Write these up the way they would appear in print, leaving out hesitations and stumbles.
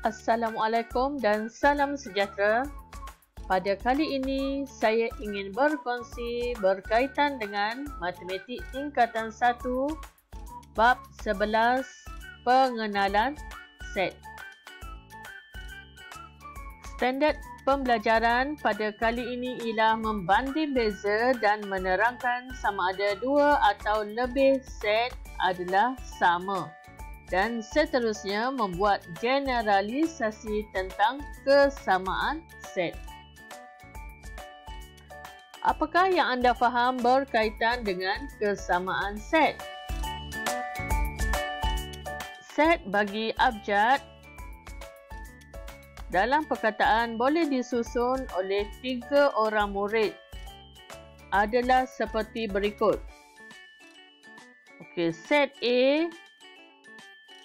Assalamualaikum dan salam sejahtera. Pada kali ini, saya ingin berkongsi berkaitan dengan Matematik Tingkatan 1, Bab 11, Pengenalan Set. Standard pembelajaran pada kali ini ialah membanding beza dan menerangkan sama ada dua atau lebih set adalah sama. Dan seterusnya membuat generalisasi tentang kesamaan set. Apakah yang anda faham berkaitan dengan kesamaan set? Set bagi abjad dalam perkataan boleh disusun oleh 3 orang murid adalah seperti berikut. Okey, set A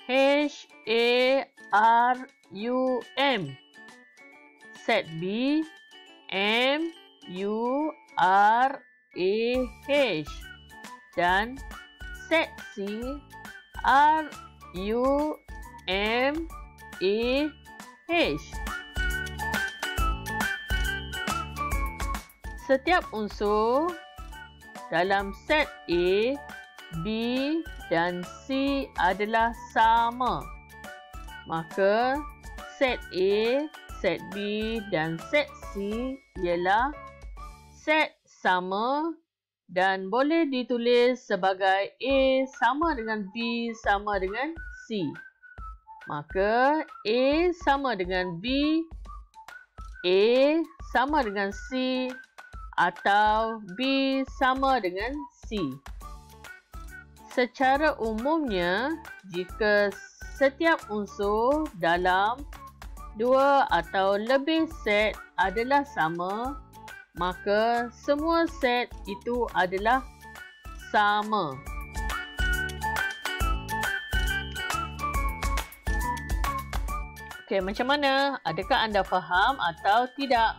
H-A-R-U-M, set B M-U-R-A-H dan set C R-U-M-A-H. Setiap unsur dalam set A, B dan C adalah sama. Maka set A, set B dan set C ialah set sama dan boleh ditulis sebagai A sama dengan B sama dengan C. Maka A sama dengan B, A sama dengan C atau B sama dengan C. Secara umumnya, jika setiap unsur dalam dua atau lebih set adalah sama, maka semua set itu adalah sama. Okey, macam mana? Adakah anda faham atau tidak?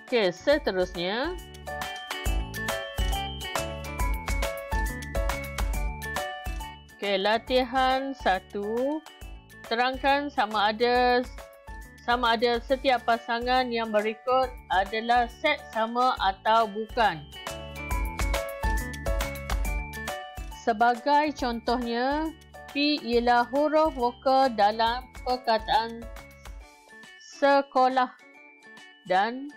Okey, seterusnya. Okey, latihan 1. Terangkan sama ada setiap pasangan yang berikut adalah set sama atau bukan. Sebagai contohnya, P ialah huruf vokal dalam perkataan sekolah dan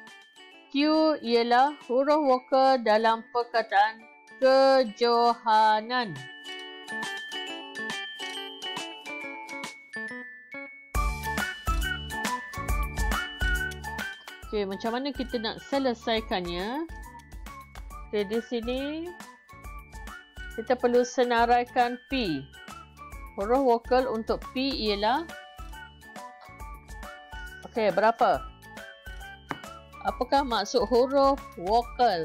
Q ialah huruf vokal dalam perkataan kejohanan. Okey, macam mana kita nak selesaikannya? Okey, di sini kita perlu senaraikan P. Huruf vokal untuk P ialah okey, berapa? Apakah maksud huruf vokal?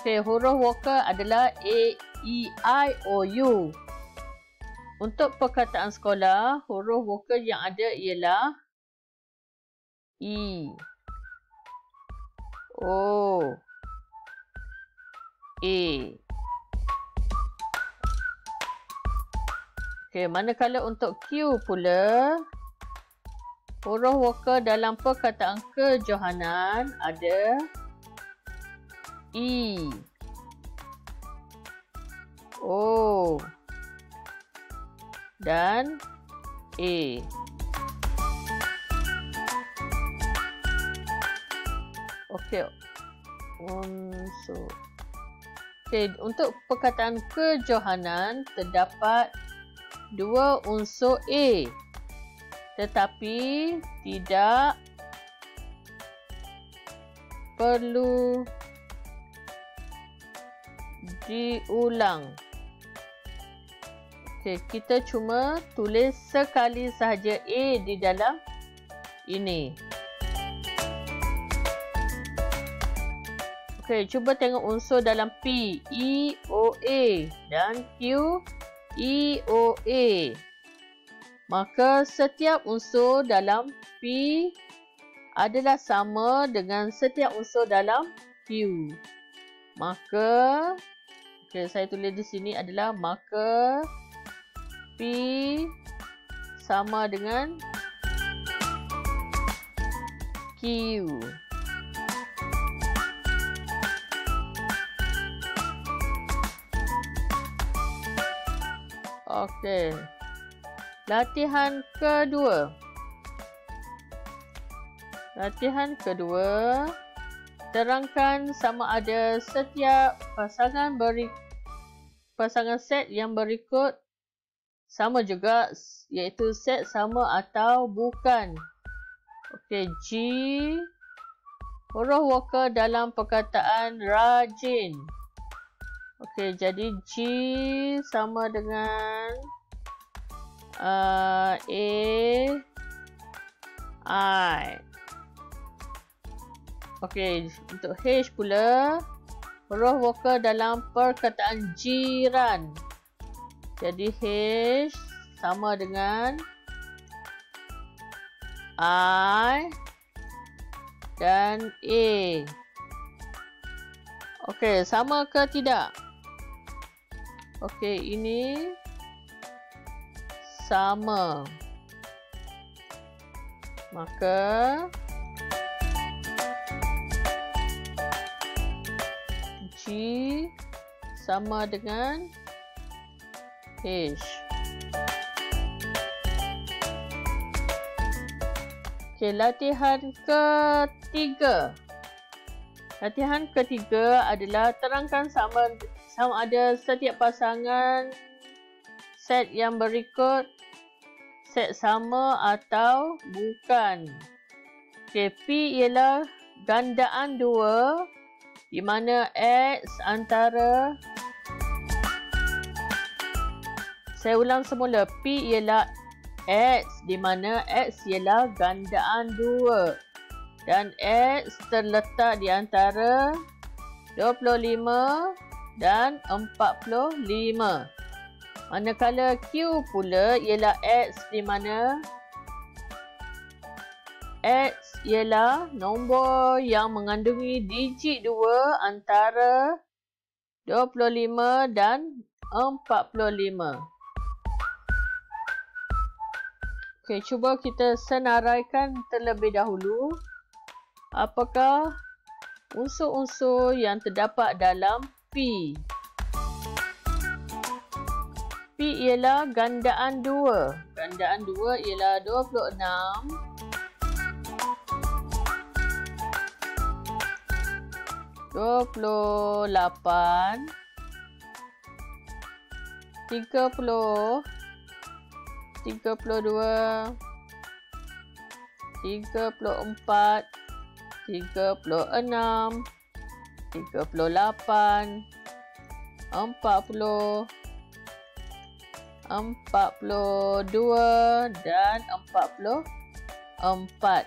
Okey, huruf vokal adalah A, E, I, O, U. Untuk perkataan sekolah, huruf vokal yang ada ialah E, O, A. Okey, manakala untuk Q pula, huruf vokal dalam perkataan kejohanan ada E, O dan A. Okey, unsur. Okey, untuk perkataan kejohanan terdapat 2 unsur A, tetapi tidak perlu diulang. Okey, kita cuma tulis sekali sahaja A di dalam ini. Okey, cuba tengok unsur dalam P, E, O, A dan Q, E, O, A. Maka setiap unsur dalam P adalah sama dengan setiap unsur dalam Q. Maka, okay, saya tulis di sini adalah maka P sama dengan Q. Okey. Latihan kedua. Latihan kedua. Terangkan sama ada setiap pasangan set yang berikut sama juga, iaitu set sama atau bukan. Okey, G. Huruf vokal dalam perkataan rajin. Okey, jadi G sama dengan A, I. Okey, untuk H pula, huruf vokal dalam perkataan jiran. Jadi H sama dengan I dan A. Okey, sama ke tidak? Okey, ini sama. Maka G sama dengan H. Okey, latihan ketiga. Latihan ketiga adalah terangkan sama ada setiap pasangan set yang berikut set sama atau bukan. Okey, P ialah gandaan 2 di mana X antara, saya ulang semula, P ialah X di mana X ialah gandaan 2 dan X terletak di antara 25 dan 45. Manakala Q pula ialah X di mana X ialah nombor yang mengandungi digit 2 antara 25 dan 45. Okey, cuba kita senaraikan terlebih dahulu. Apakah unsur-unsur yang terdapat dalam P? P ialah gandaan 2. Gandaan 2 ialah 26. 28, 30, 32, 34, 36, 38, 40, 42 dan 44.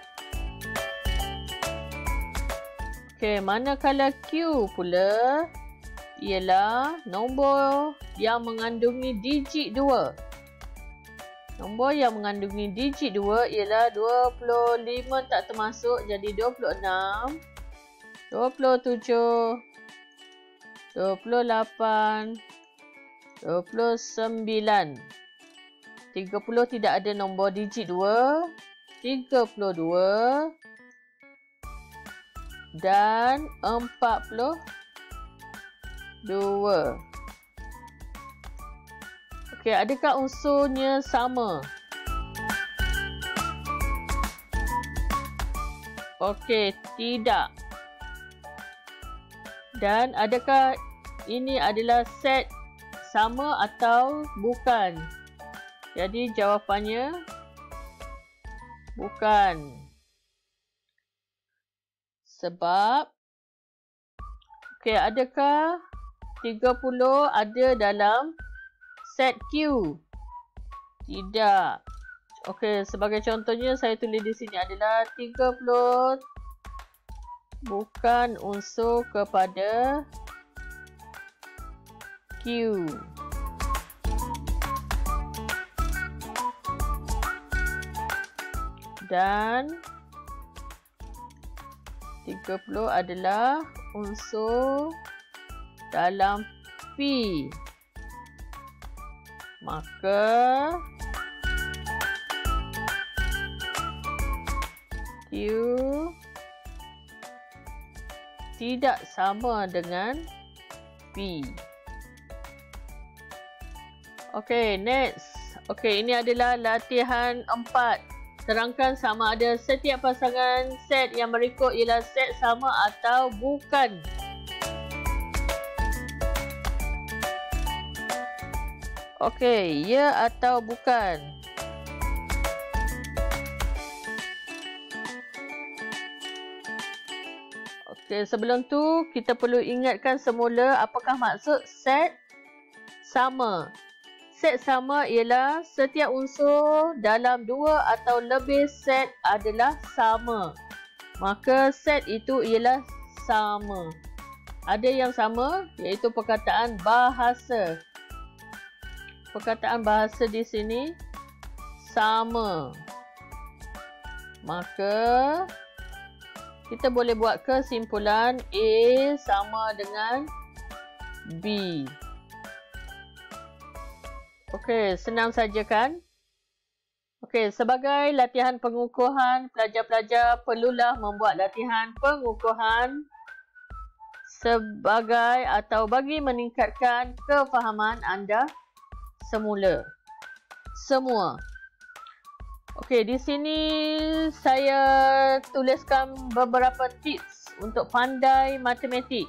Okey, manakala Q pula ialah nombor yang mengandungi digit 2. Nombor yang mengandungi digit 2 ialah 25 tak termasuk, jadi 26, 27, 28, 29. 30 tidak ada nombor digit 2, 32 dan 42. Okey, adakah unsurnya sama? Okey, tidak. Dan adakah ini adalah set sama atau bukan? Jadi jawapannya bukan. Sebab, okey, adakah 30 ada dalam set Q? Tidak. Okey, sebagai contohnya saya tulis di sini adalah 30 bukan unsur kepada Q. Dan 30 adalah unsur dalam P. maka Q tidak sama dengan P. Okey, next. Okey, ini adalah latihan 4. Terangkan sama ada setiap pasangan set yang berikut ialah set sama atau bukan. Okey, ya atau bukan. Okey, sebelum tu kita perlu ingatkan semula apakah maksud set sama. Set sama ialah setiap unsur dalam 2 atau lebih set adalah sama. Maka set itu ialah sama. Ada yang sama iaitu perkataan bahasa. Perkataan bahasa di sini sama. Maka kita boleh buat kesimpulan A sama dengan B. Okey, senang saja kan? Okey, sebagai latihan pengukuhan, pelajar-pelajar perlulah membuat latihan pengukuhan sebagai atau bagi meningkatkan kefahaman anda semula. Semua. Okey, di sini saya tuliskan beberapa tips untuk pandai matematik.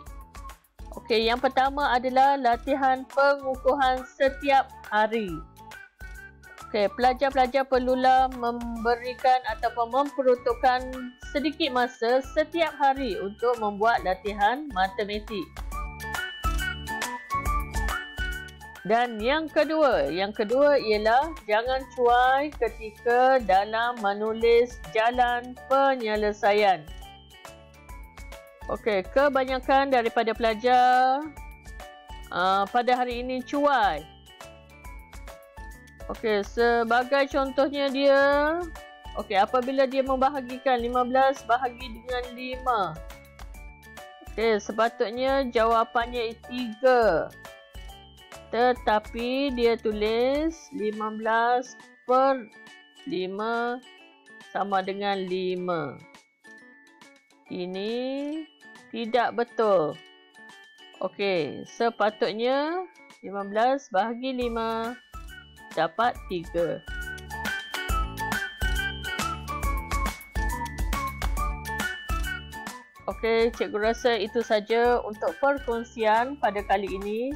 Okey, yang pertama adalah latihan pengukuhan setiap hari. Okey, pelajar-pelajar perlulah memberikan ataupun memperuntukkan sedikit masa setiap hari untuk membuat latihan matematik. Dan yang kedua ialah jangan cuai ketika dalam menulis jalan penyelesaian. Okey, kebanyakan daripada pelajar pada hari ini cuai. Okey, sebagai contohnya dia, okey, apabila dia membahagikan 15 bahagi dengan 5. Okey, sepatutnya jawapannya 3. Tetapi dia tulis 15 per 5 sama dengan 5. Ini tidak betul. Okey, sepatutnya 15 bahagi 5 dapat 3. Okey, cikgu rasa itu saja untuk perkongsian pada kali ini.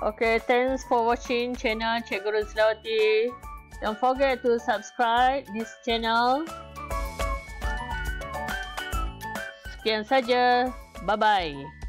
Okay, thanks for watching channel Cikgu Rozlawati. Don't forget to subscribe this channel. Sekian saja. Bye-bye.